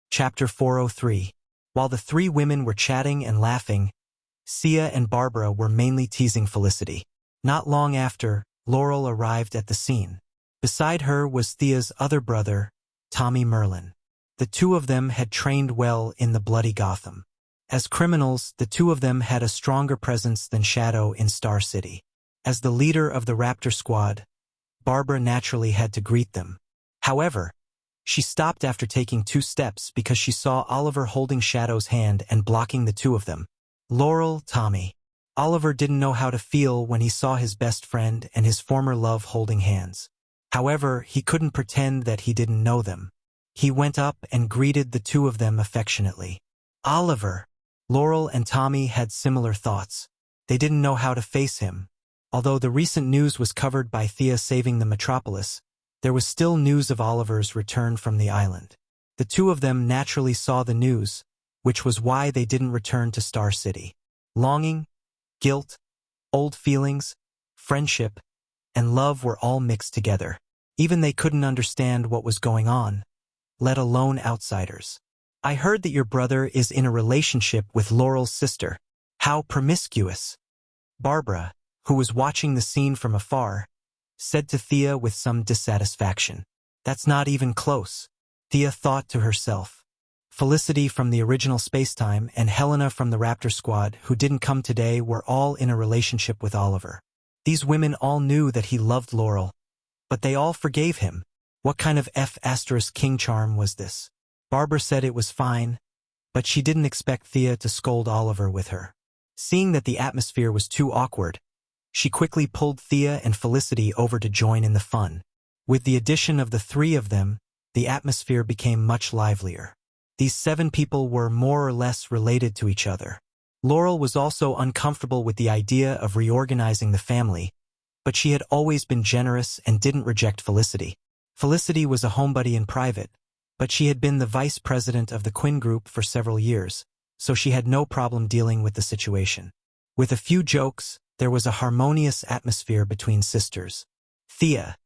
Chapter 403. While the three women were chatting and laughing, Sia and Barbara were mainly teasing Felicity. Not long after, Laurel arrived at the scene. Beside her was Thea's other brother, Tommy Merlin. The two of them had trained well in the bloody Gotham. As criminals, the two of them had a stronger presence than Shadow in Star City. As the leader of the Raptor Squad, Barbara naturally had to greet them. However, she stopped after taking 2 steps because she saw Oliver holding Shadow's hand and blocking the two of them. Laurel, Tommy. Oliver didn't know how to feel when he saw his best friend and his former love holding hands. However, he couldn't pretend that he didn't know them. He went up and greeted the two of them affectionately. Oliver. Laurel and Tommy had similar thoughts. They didn't know how to face him. Although the recent news was covered by Thea saving the metropolis, there was still news of Oliver's return from the island. The two of them naturally saw the news, which was why they didn't return to Star City. Longing, guilt, old feelings, friendship, and love were all mixed together. Even they couldn't understand what was going on, let alone outsiders. I heard that your brother is in a relationship with Laurel's sister. How promiscuous. Barbara, who was watching the scene from afar, said to Thea with some dissatisfaction. That's not even close. Thea thought to herself. Felicity from the original Spacetime and Helena from the Raptor Squad, who didn't come today, were all in a relationship with Oliver. These women all knew that he loved Laurel, but they all forgave him. What kind of F***king charm was this? Barbara said it was fine, but she didn't expect Thea to scold Oliver with her. Seeing that the atmosphere was too awkward, she quickly pulled Thea and Felicity over to join in the fun. With the addition of the three of them, the atmosphere became much livelier. These 7 people were more or less related to each other. Laurel was also uncomfortable with the idea of reorganizing the family, but she had always been generous and didn't reject Felicity. Felicity was a homebody in private, but she had been the vice president of the Quinn Group for several years, so she had no problem dealing with the situation. With a few jokes, there was a harmonious atmosphere between sisters. Thea.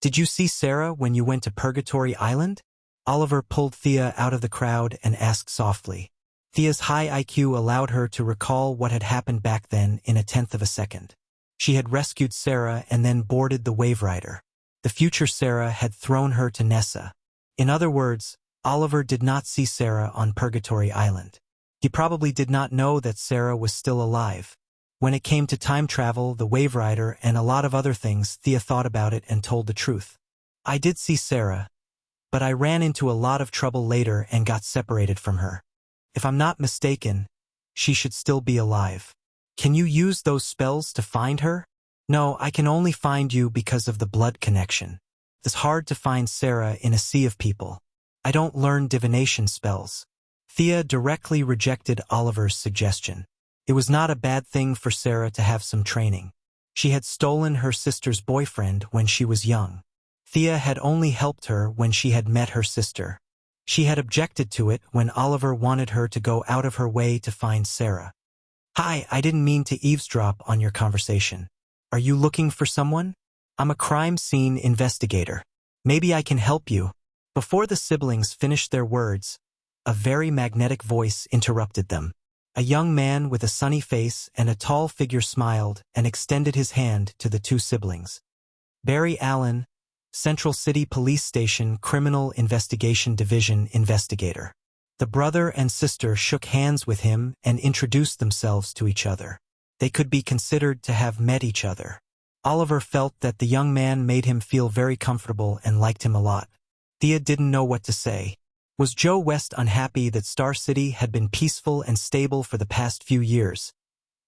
Did you see Sarah when you went to Purgatory Island? Oliver pulled Thea out of the crowd and asked softly. Thea's high IQ allowed her to recall what had happened back then in a 1/10 of a second. She had rescued Sarah and then boarded the Wave Rider. The future Sarah had thrown her to Nessa. In other words, Oliver did not see Sarah on Purgatory Island. He probably did not know that Sarah was still alive. When it came to time travel, the Wave Rider, and a lot of other things, Thea thought about it and told the truth. I did see Sarah, but I ran into a lot of trouble later and got separated from her. If I'm not mistaken, she should still be alive. Can you use those spells to find her? No, I can only find you because of the blood connection. It's hard to find Sarah in a sea of people. I don't learn divination spells. Thea directly rejected Oliver's suggestion. It was not a bad thing for Sarah to have some training. She had stolen her sister's boyfriend when she was young. Thea had only helped her when she had met her sister. She had objected to it when Oliver wanted her to go out of her way to find Sarah. Hi, I didn't mean to eavesdrop on your conversation. Are you looking for someone? I'm a crime scene investigator. Maybe I can help you. Before the siblings finished their words, a very magnetic voice interrupted them. A young man with a sunny face and a tall figure smiled and extended his hand to the two siblings. Barry Allen, Central City Police Station Criminal Investigation Division investigator. The brother and sister shook hands with him and introduced themselves to each other. They could be considered to have met each other. Oliver felt that the young man made him feel very comfortable and liked him a lot. Thea didn't know what to say. Was Joe West unhappy that Star City had been peaceful and stable for the past few years,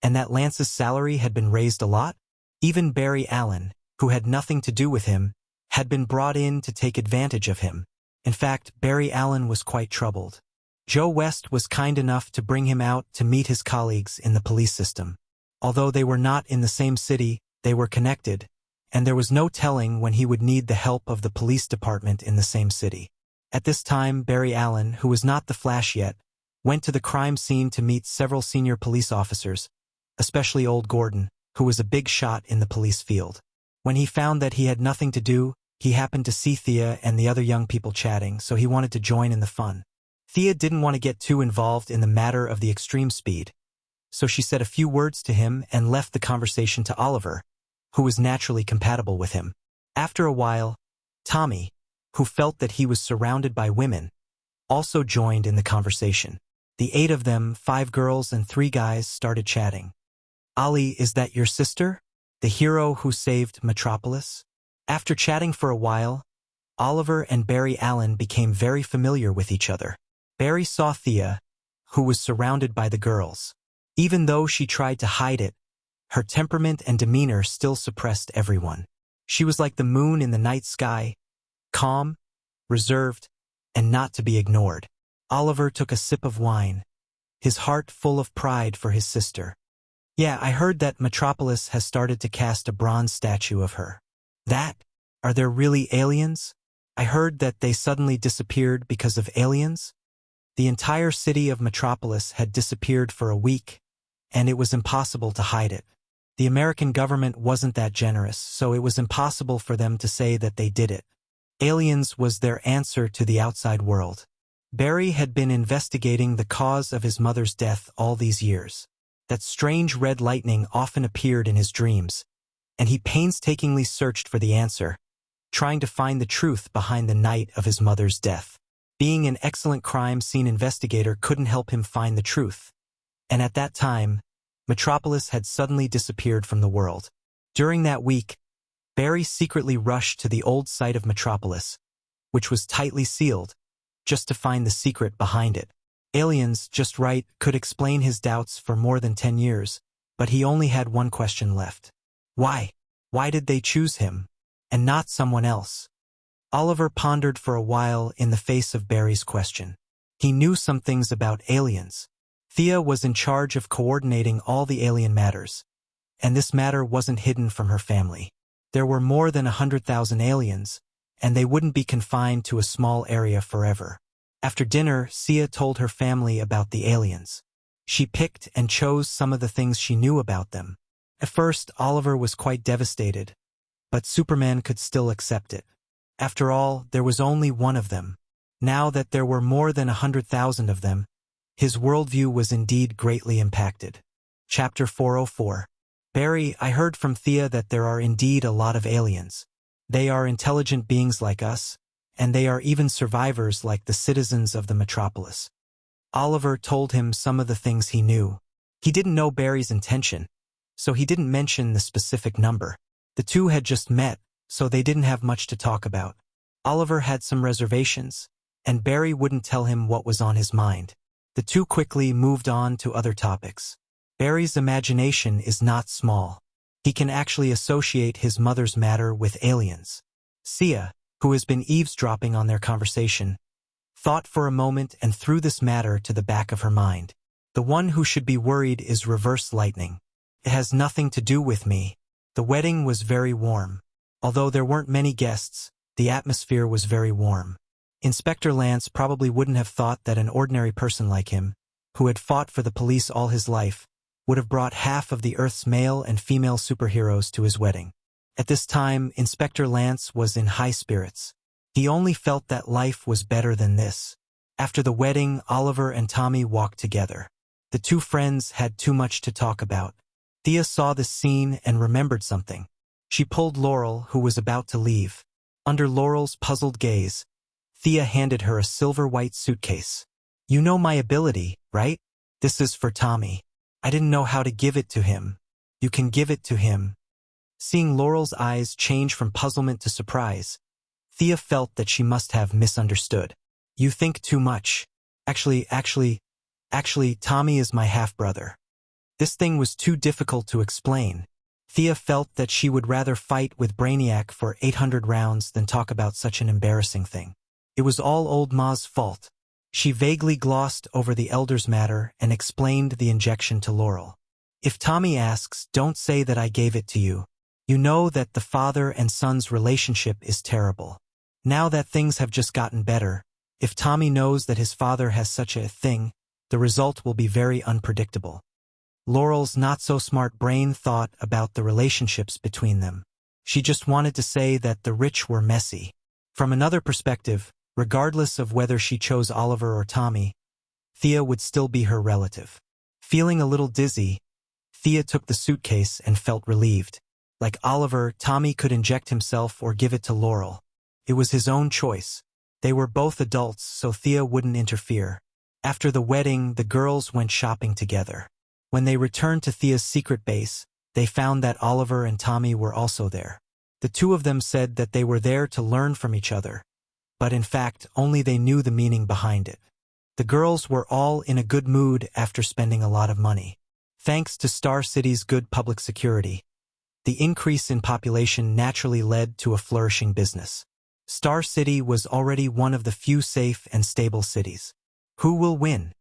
and that Lance's salary had been raised a lot? Even Barry Allen, who had nothing to do with him, had been brought in to take advantage of him. In fact, Barry Allen was quite troubled. Joe West was kind enough to bring him out to meet his colleagues in the police system. Although they were not in the same city, they were connected, and there was no telling when he would need the help of the police department in the same city. At this time, Barry Allen, who was not the Flash yet, went to the crime scene to meet several senior police officers, especially Old Gordon, who was a big shot in the police field. When he found that he had nothing to do, he happened to see Thea and the other young people chatting, so he wanted to join in the fun. Thea didn't want to get too involved in the matter of the extreme speed, so she said a few words to him and left the conversation to Oliver, who was naturally compatible with him. After a while, Tommy, who felt that he was surrounded by women, also joined in the conversation. The 8 of them, 5 girls and 3 guys, started chatting. "Ali, is that your sister? The hero who saved Metropolis?" After chatting for a while, Oliver and Barry Allen became very familiar with each other. Barry saw Thea, who was surrounded by the girls. Even though she tried to hide it, her temperament and demeanor still suppressed everyone. She was like the moon in the night sky, calm, reserved, and not to be ignored. Oliver took a sip of wine, his heart full of pride for his sister. "Yeah, I heard that Metropolis has started to cast a bronze statue of her." "That? Are there really aliens? I heard that they suddenly disappeared because of aliens." The entire city of Metropolis had disappeared for a week, and it was impossible to hide it. The American government wasn't that generous, so it was impossible for them to say that they did it. Aliens was their answer to the outside world. Barry had been investigating the cause of his mother's death all these years. That strange red lightning often appeared in his dreams, and he painstakingly searched for the answer, trying to find the truth behind the night of his mother's death. Being an excellent crime scene investigator couldn't help him find the truth, and at that time, Metropolis had suddenly disappeared from the world. During that week, Barry secretly rushed to the old site of Metropolis, which was tightly sealed, just to find the secret behind it. Aliens, just right, could explain his doubts for more than 10 years, but he only had one question left. Why? Why did they choose him, and not someone else? Oliver pondered for a while in the face of Barry's question. He knew some things about aliens. Thea was in charge of coordinating all the alien matters, and this matter wasn't hidden from her family. There were more than 100,000 aliens, and they wouldn't be confined to a small area forever. After dinner, Sia told her family about the aliens. She picked and chose some of the things she knew about them. At first, Oliver was quite devastated, but Superman could still accept it. After all, there was only one of them. Now that there were more than 100,000 of them, his worldview was indeed greatly impacted. Chapter 404. Barry, I heard from Thea that there are indeed a lot of aliens. They are intelligent beings like us, and they are even survivors like the citizens of the Metropolis. Oliver told him some of the things he knew. He didn't know Barry's intention, so he didn't mention the specific number. The two had just met, so they didn't have much to talk about. Oliver had some reservations, and Barry wouldn't tell him what was on his mind. The two quickly moved on to other topics. Barry's imagination is not small. He can actually associate his mother's matter with aliens. Sia, who has been eavesdropping on their conversation, thought for a moment and threw this matter to the back of her mind. The one who should be worried is reverse lightning. It has nothing to do with me. The wedding was very warm. Although there weren't many guests, the atmosphere was very warm. Inspector Lance probably wouldn't have thought that an ordinary person like him, who had fought for the police all his life, would have brought half of the Earth's male and female superheroes to his wedding. At this time, Inspector Lance was in high spirits. He only felt that life was better than this. After the wedding, Oliver and Tommy walked together. The two friends had too much to talk about. Thea saw this scene and remembered something. She pulled Laurel, who was about to leave. Under Laurel's puzzled gaze, Thea handed her a silver-white suitcase. "You know my ability, right? This is for Tommy. I didn't know how to give it to him. You can give it to him." Seeing Laurel's eyes change from puzzlement to surprise, Thea felt that she must have misunderstood. "You think too much. Actually, Tommy is my half-brother." This thing was too difficult to explain. Thea felt that she would rather fight with Brainiac for 800 rounds than talk about such an embarrassing thing. It was all old Ma's fault. She vaguely glossed over the elder's matter and explained the injection to Laurel. "If Tommy asks, don't say that I gave it to you. You know that the father and son's relationship is terrible. Now that things have just gotten better, if Tommy knows that his father has such a thing, the result will be very unpredictable." Laurel's not-so-smart brain thought about the relationships between them. She just wanted to say that the rich were messy. From another perspective, Regardless of whether she chose Oliver or Tommy, Thea would still be her relative. Feeling a little dizzy, Thea took the suitcase and felt relieved. Like Oliver, Tommy could inject himself or give it to Laurel. It was his own choice. They were both adults, so Thea wouldn't interfere. After the wedding, the girls went shopping together. When they returned to Thea's secret base, they found that Oliver and Tommy were also there. The two of them said that they were there to learn from each other, but in fact, only they knew the meaning behind it. The girls were all in a good mood after spending a lot of money. Thanks to Star City's good public security, the increase in population naturally led to a flourishing business. Star City was already one of the few safe and stable cities. Who will win?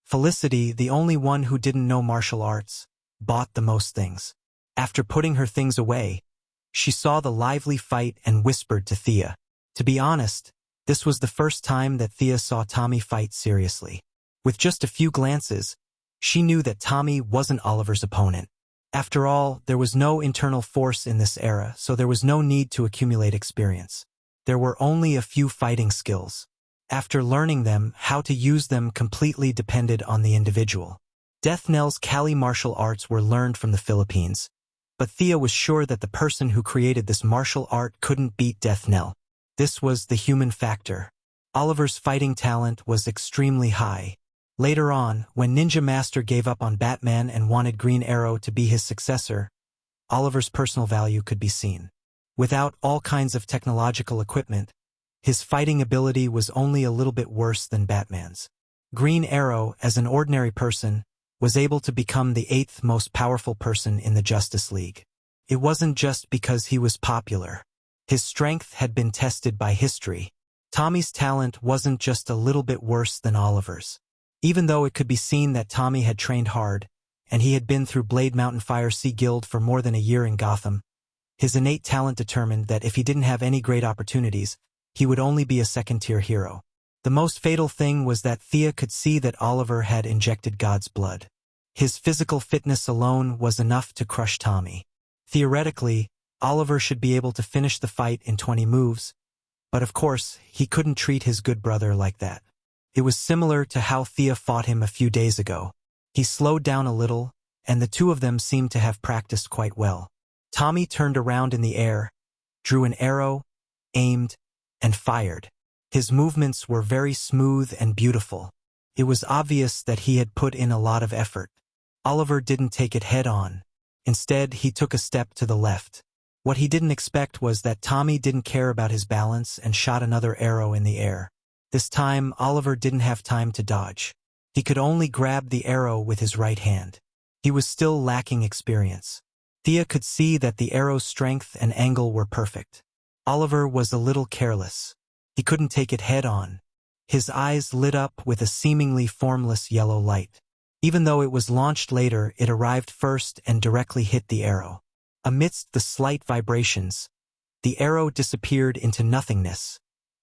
Felicity, the only one who didn't know martial arts, bought the most things. After putting her things away, she saw the lively fight and whispered to Thea. To be honest, this was the first time that Thea saw Tommy fight seriously. With just a few glances, she knew that Tommy wasn't Oliver's opponent. After all, there was no internal force in this era, so there was no need to accumulate experience. There were only a few fighting skills. After learning them, how to use them completely depended on the individual. Death Knell's Kali martial arts were learned from the Philippines, but Thea was sure that the person who created this martial art couldn't beat Death Knell. This was the human factor. Oliver's fighting talent was extremely high. Later on, when Ninja Master gave up on Batman and wanted Green Arrow to be his successor, Oliver's personal value could be seen. Without all kinds of technological equipment, his fighting ability was only a little bit worse than Batman's. Green Arrow, as an ordinary person, was able to become the 8th most powerful person in the Justice League. It wasn't just because he was popular. His strength had been tested by history. Tommy's talent wasn't just a little bit worse than Oliver's. Even though it could be seen that Tommy had trained hard, and he had been through Blade Mountain Fire Sea Guild for more than a year in Gotham, his innate talent determined that if he didn't have any great opportunities, he would only be a second-tier hero. The most fatal thing was that Thea could see that Oliver had injected God's blood. His physical fitness alone was enough to crush Tommy. Theoretically, Oliver should be able to finish the fight in 20 moves, but of course, he couldn't treat his good brother like that. It was similar to how Thea fought him a few days ago. He slowed down a little, and the two of them seemed to have practiced quite well. Tommy turned around in the air, drew an arrow, aimed, and fired. His movements were very smooth and beautiful. It was obvious that he had put in a lot of effort. Oliver didn't take it head-on. Instead, he took a step to the left. What he didn't expect was that Tommy didn't care about his balance and shot another arrow in the air. This time, Oliver didn't have time to dodge. He could only grab the arrow with his right hand. He was still lacking experience. Thea could see that the arrow's strength and angle were perfect. Oliver was a little careless. He couldn't take it head-on. His eyes lit up with a seemingly formless yellow light. Even though it was launched later, it arrived first and directly hit the arrow. Amidst the slight vibrations, the arrow disappeared into nothingness,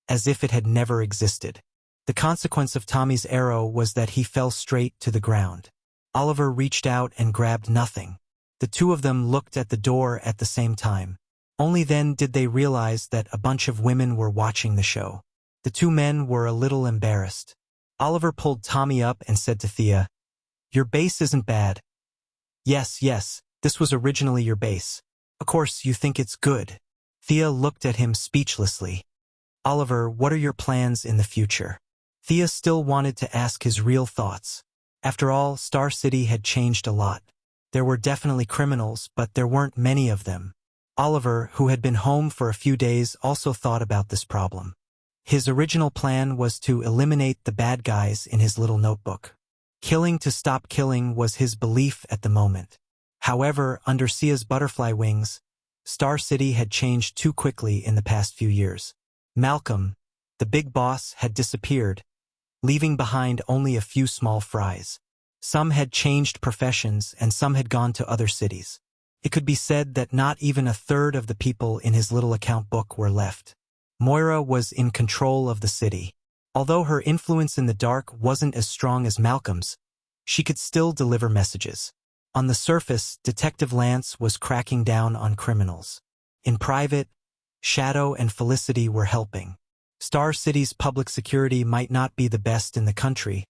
as if it had never existed. The consequence of Tommy's arrow was that he fell straight to the ground. Oliver reached out and grabbed nothing. The two of them looked at the door at the same time. Only then did they realize that a bunch of women were watching the show. The two men were a little embarrassed. Oliver pulled Tommy up and said to Thea, "Your base isn't bad." Yes, this was originally your base. Of course, you think it's good." Thea looked at him speechlessly. "Oliver, what are your plans in the future?" Thea still wanted to ask his real thoughts. After all, Star City had changed a lot. There were definitely criminals, but there weren't many of them. Oliver, who had been home for a few days, also thought about this problem. His original plan was to eliminate the bad guys in his little notebook. Killing to stop killing was his belief at the moment. However, under Sia's butterfly wings, Star City had changed too quickly in the past few years. Malcolm, the big boss, had disappeared, leaving behind only a few small fries. Some had changed professions and some had gone to other cities. It could be said that not even a third of the people in his little account book were left. Moira was in control of the city. Although her influence in the dark wasn't as strong as Malcolm's, she could still deliver messages. On the surface, Detective Lance was cracking down on criminals. In private, Shadow and Felicity were helping. Star City's public security might not be the best in the country,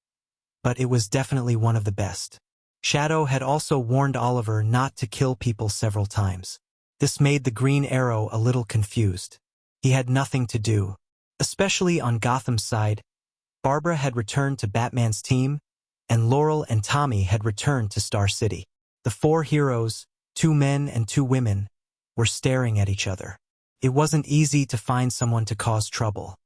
but it was definitely one of the best. Shadow had also warned Oliver not to kill people several times. This made the Green Arrow a little confused. He had nothing to do. Especially on Gotham's side, Barbara had returned to Batman's team, and Laurel and Tommy had returned to Star City. The four heroes, 2 men and 2 women, were staring at each other. It wasn't easy to find someone to cause trouble.